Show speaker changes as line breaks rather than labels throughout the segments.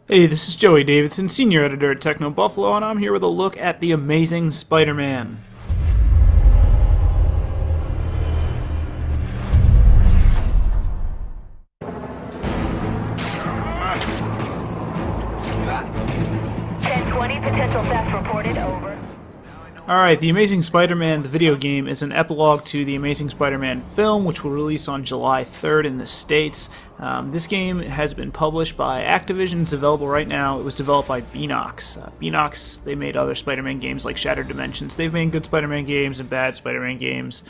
Hey, this is Joey Davidson, Senior Editor at Techno Buffalo, and I'm here with a look at The Amazing Spider-Man.
Potential theft reported, over.
Alright, The Amazing Spider-Man, the video game, is an epilogue to The Amazing Spider-Man film, which will release on July 3rd in the States. This game has been published by Activision. It's available right now. It was developed by Beenox. Beenox, they made other Spider-Man games like Shattered Dimensions. They've made good Spider-Man games and bad Spider-Man games.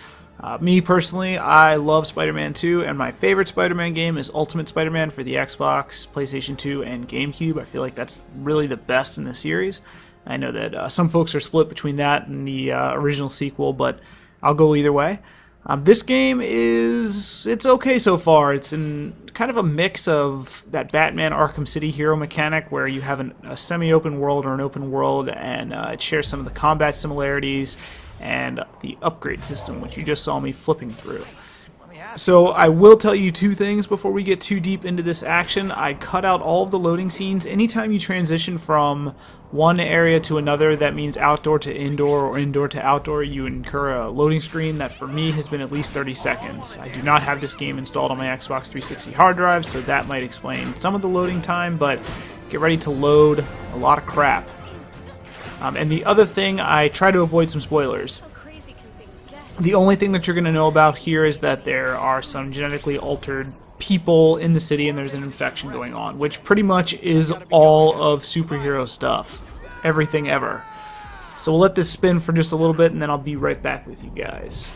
Me, personally, I love Spider-Man 2, and my favorite Spider-Man game is Ultimate Spider-Man for the Xbox, PlayStation 2, and GameCube. I feel like that's really the best in the series. I know that some folks are split between that and the original sequel, but I'll go either way. This game it's okay so far. It's in kind of a mix of that Batman Arkham City hero mechanic where you have a semi-open world or an open world, and it shares some of the combat similarities and the upgrade system, which you just saw me flipping through. So I will tell you two things before we get too deep into this action. I cut out all of the loading scenes. Anytime you transition from one area to another, that means outdoor to indoor or indoor to outdoor, you incur a loading screen that for me has been at least 30 seconds. I do not have this game installed on my Xbox 360 hard drive, so that might explain some of the loading time, but get ready to load a lot of crap. And the other thing, I try to avoid some spoilers. The only thing that you're going to know about here is that there are some genetically altered people in the city and there's an infection going on, which pretty much is all of superhero stuff. Everything ever. So we'll let this spin for just a little bit and then I'll be right back with you guys.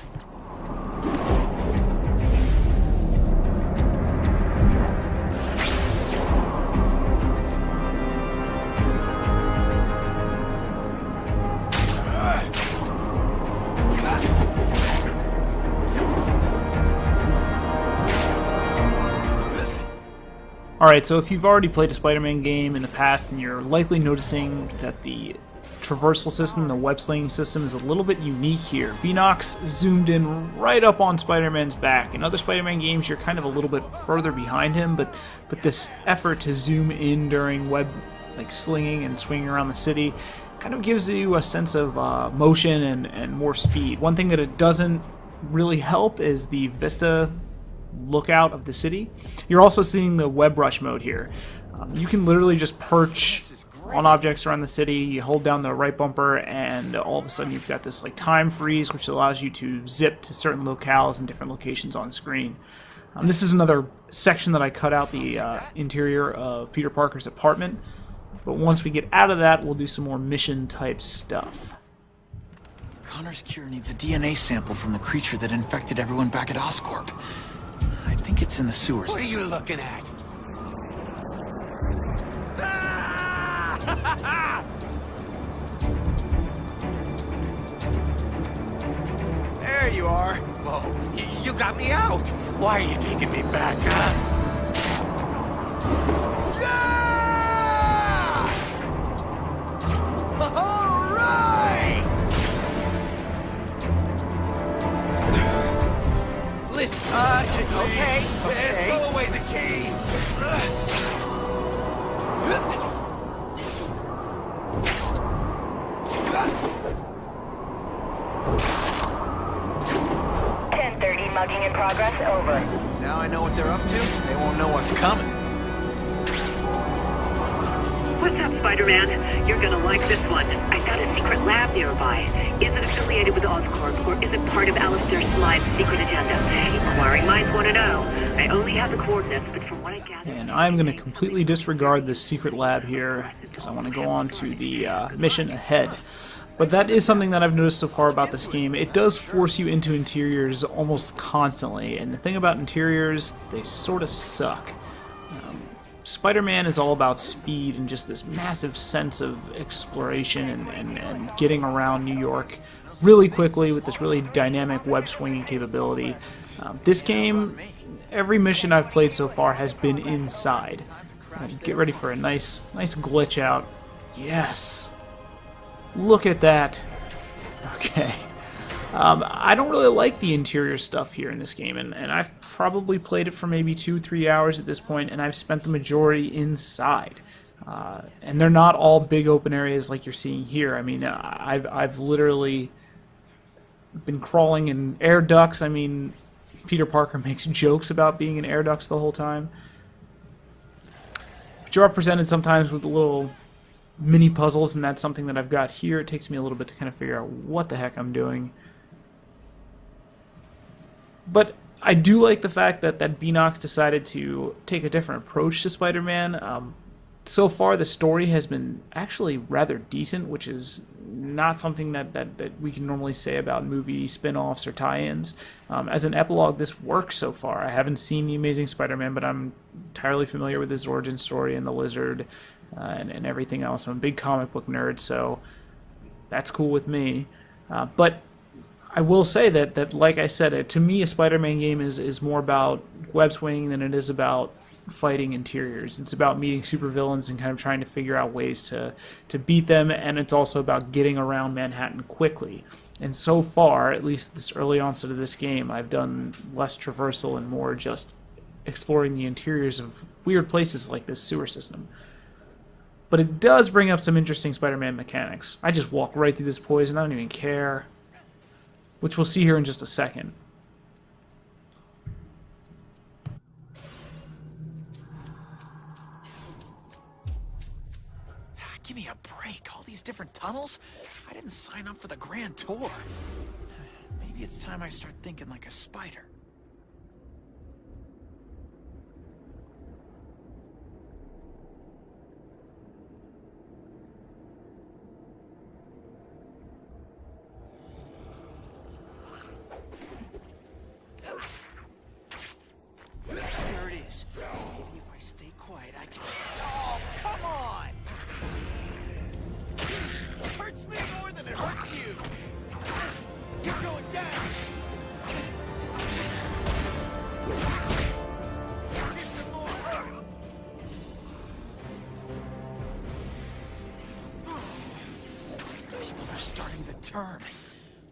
Alright, so if you've already played a Spider-Man game in the past, and you're likely noticing that the traversal system, the web-slinging system, is a little bit unique here. Beenox zoomed in right up on Spider-Man's back. In other Spider-Man games, you're kind of a little bit further behind him, but this effort to zoom in during web slinging and swinging around the city kind of gives you a sense of motion and more speed. One thing that it doesn't really help is the vista lookout of the city. You're also seeing the web rush mode here. You can literally just perch on objects around the city, you hold down the right bumper, and all of a sudden you've got this time freeze, which allows you to zip to certain locales and different locations on screen. This is another section that I cut out, the interior of Peter Parker's apartment, but once we get out of that, we'll do some more mission type stuff.
Connor's cure needs a DNA sample from the creature that infected everyone back at Oscorp. I think it's in the sewers.
What are you looking at? There you are. Whoa, you got me out. Why are you taking me back, huh? All right! Listen, okay. Throw away the key.
10:30, mugging in progress, over.
Now I know what they're up to. They won't know what's coming.
What's up, Spider-Man? You're gonna like this one. I've got a secret lab nearby. Is it affiliated with Oscorp, or is it part of Alistair Slime's secret agenda? Inquiring minds want to know. I only have the coordinates, but from what I gather...
And I'm going to completely disregard this secret lab here, because I want to go on to the mission ahead. But that is something that I've noticed so far about this game. It does force you into interiors almost constantly, and the thing about interiors, they sort of suck. Spider-Man is all about speed and just this massive sense of exploration and getting around New York really quickly with this really dynamic web-swinging capability. This game, every mission I've played so far has been inside. Get ready for a nice glitch out. Yes! Look at that! Okay. I don't really like the interior stuff here in this game, and I've probably played it for maybe 2-3 hours at this point, and I've spent the majority inside. And they're not all big open areas like you're seeing here. I mean, I've literally been crawling in air ducts. I mean, Peter Parker makes jokes about being in air ducts the whole time. But you are presented sometimes with little mini puzzles, and that's something that I've got here. It takes me a little bit to kind of figure out what the heck I'm doing. But I do like the fact that Beenox decided to take a different approach to Spider-Man. So far, the story has been actually rather decent, which is not something that we can normally say about movie spin-offs or tie-ins. As an epilogue, this works so far. I haven't seen The Amazing Spider-Man, but I'm entirely familiar with his origin story and the Lizard and everything else. I'm a big comic book nerd, so that's cool with me. But I will say that like I said, to me, a Spider-Man game is more about web swinging than it is about fighting interiors. It's about meeting supervillains and kind of trying to figure out ways to beat them, and it's also about getting around Manhattan quickly. And so far, at least this early onset of this game, I've done less traversal and more just exploring the interiors of weird places like this sewer system. But it does bring up some interesting Spider-Man mechanics. I just walk right through this poison, I don't even care. Which we'll see here in just a second.
Give me a break. All these different tunnels? I didn't sign up for the grand tour. Maybe it's time I start thinking like a spider. There it is. Maybe if I stay quiet, I can... Oh, come on! It hurts me more than it hurts you. You're going down. Here's some more. People are starting to turn.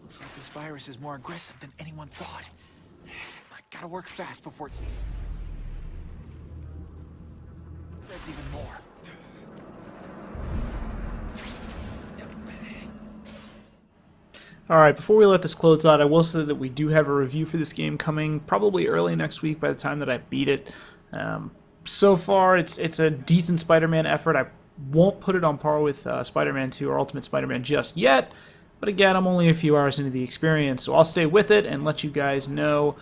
Looks like this virus is more aggressive than anyone thought. I gotta work fast before it's... That's even more.
Alright, before we let this close out, I will say that we do have a review for this game coming probably early next week by the time that I beat it. So far, it's a decent Spider-Man effort. I won't put it on par with Spider-Man 2 or Ultimate Spider-Man just yet, but again, I'm only a few hours into the experience, so I'll stay with it and let you guys know.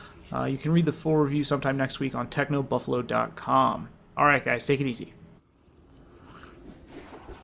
You can read the full review sometime next week on technobuffalo.com. Alright guys, take it easy.